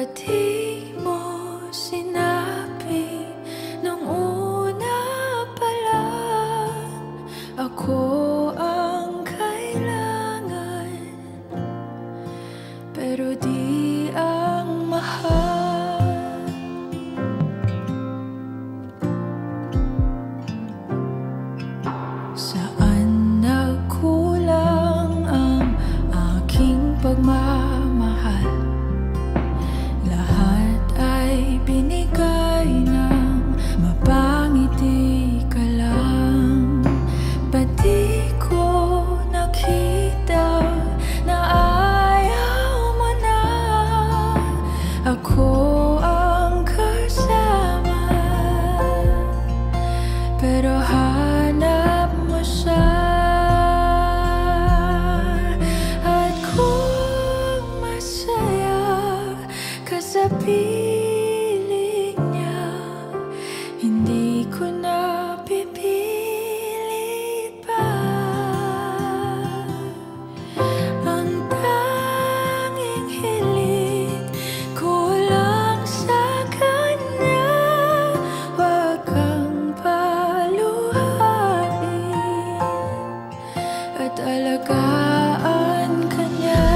Ba't di mo sinabi nung una pa lang ako ang kailangan, pero di ang mahal? Saan nagkulang ang aking pagmamahal? Lahat ay binigay ng mapangiti ka lang. Ba't di ko nakita na ayaw mo na ako ang kasama, pero hanap mo siya? At kung masaya ka sa piling niya, hindi ko na pipilit pa. Ang tanging hiling ko lang sa kanya, wag kang paluhain at alagaan ka niya.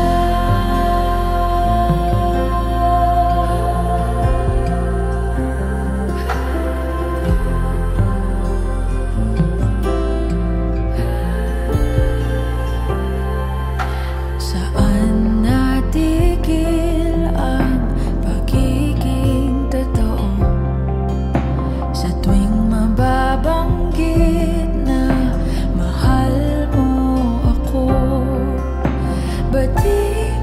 Saan natigil ang pagiging totoo? Sa tuwing mababanggit na mahal mo ako, ba't di